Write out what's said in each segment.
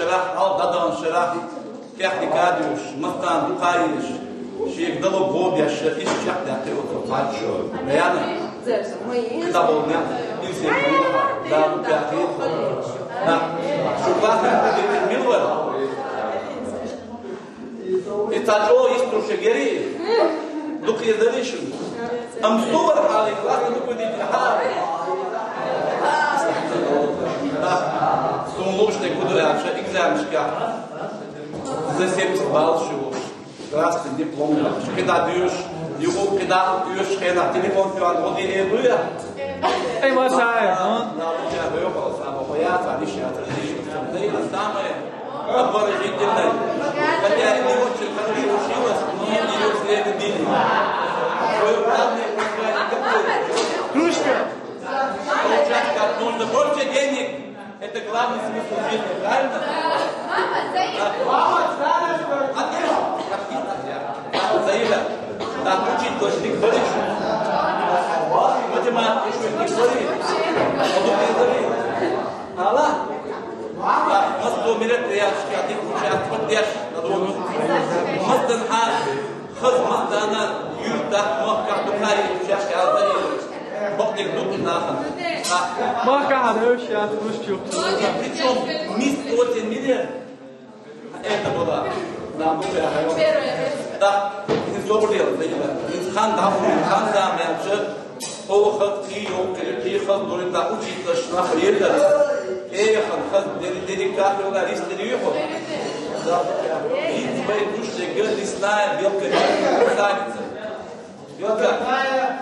شرح أو دادان شرح كحدي كاديوش مستان بقايش شيء دلو بودي أشياء إيش يحدي أتيوتو فاتشو ليانا كده بودنا إنسان ده بيعطيه ده شو بقى ميلور إتاجو يستر شجري دوك يدريشن أم صور حالي واحد دوك دي حال سونلوش تكودو يعشى إكزام شكا زسيبت بالشو راست الدبلوم كده ديوش يقول كده ديوش خينا تليفون في عن ودي إيه دويا أي ما شايف لا وجه دويا بس أنا خويات على شيء تريش تمدي السامة أكبر جدا كده يعني وش الخرج وشيء واسمه يوز ليه الدين Кружка. Ну, да больше денег, это главный смысл жизни, правильно? Мама, Заида, так учить должны говорить. Математику еще не говорит. Алла, мастер мероприятия, а ты учат поддержку на дому. Мастер خذ مصدنا يرتاح موقع دكاي وشاش على بقدر دوق ناخذ ما قاعد وش يا تمشي причем мисс очень милая это было нам было да из доброго дела из хан да меньше هو خيو كي خذ دور دا учить на хрена خذ ديريكات ولا ريستريو И твои души лесная белка станется. Белка.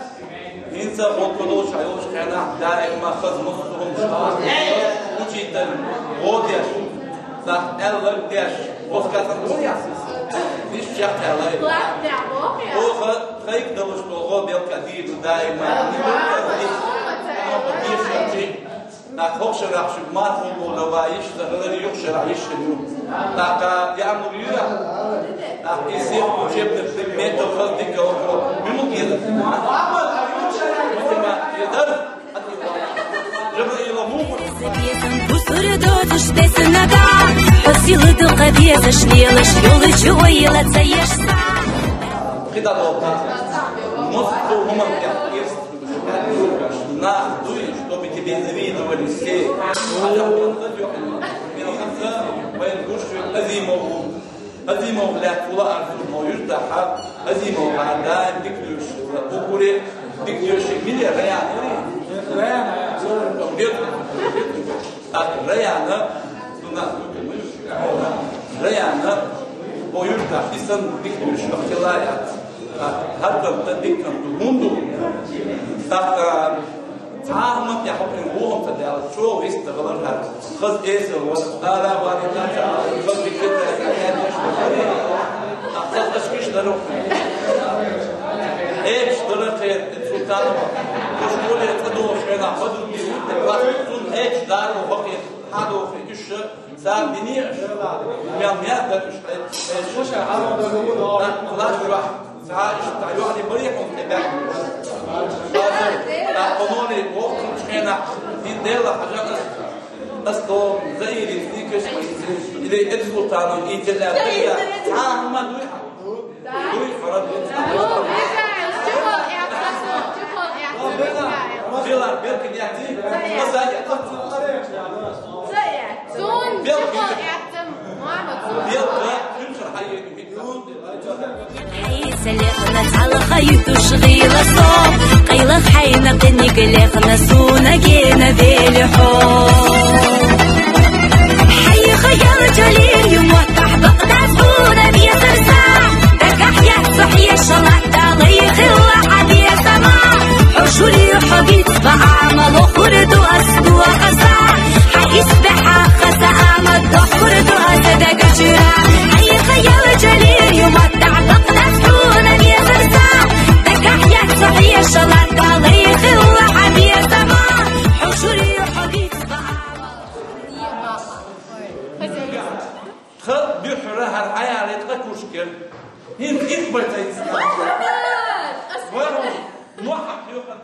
Инца вот подольше, а уж когда дарим махаз мусором шаг. Учитель, водяш, да, эллер деш, воскасан боясис. Лишь чак эллер. Ох, хайк дало что го белка диду дарим Так хошерах шумат голова иш загали юшера иш ну так я мурия так изев учебных предметов халтика около мимо еда мама едар жабы иламу бусурдо тштеснака силы дугабеза шлела шёлы чуела цаешса кида болта мосту гуманка есть на дуй чтобы тебе завидовали все أزيمه لا ولا أعرف ما يرتاح أزيمه على دكتورش وقولي دكتورش مين ريان ريان ريان ويرتاح إنسان دكتورش اختلاعات حتى تدكتور الموندو تعامل يا حب نقوم تدعى شو يستغلون هذا خذ إيسر ولا وارد خذ بكرة كأنها يشتغل خذ تشكيش دروح إيش دروح السلطان وش قولي تدوش هنا خذوا بيوت تقول إيش دارو وقي هذا في إيش سام بنيش يوم يأكل إيش وش هذا خلاص راح ساعة إيش تعيو على بريق وتبع قانوني وقت مشكلة دي دولة حاجات أصلا زي الفيكش إذا يدخل طالع يجلى فيها ما دوي فرد بيلا بيركن يأتي بس هذا زون بيلا يمشي حي سلخنا على خيط وشغيلة صوب قيلة حينا قني قلخنا سونا جينا بالحوب حي خيال جليل يموتح بقنا سونا بيسر ساعة دكح يحصح يشلح تاليخ الوحد يسمع حشولي حبيت بعمل وخرد وأسدو وخسع حيسبح خسا أمد وخرد وأسد قجرا حي خيال جليل يموتح بقنا سونا بيسر ساعة دكح يحصح يشلح تاليخ الوحد يسمع حشولي حبيت خذ بحرة هالحياة لتقك مشكل هين إكبر تيسنا وين موحق يوخد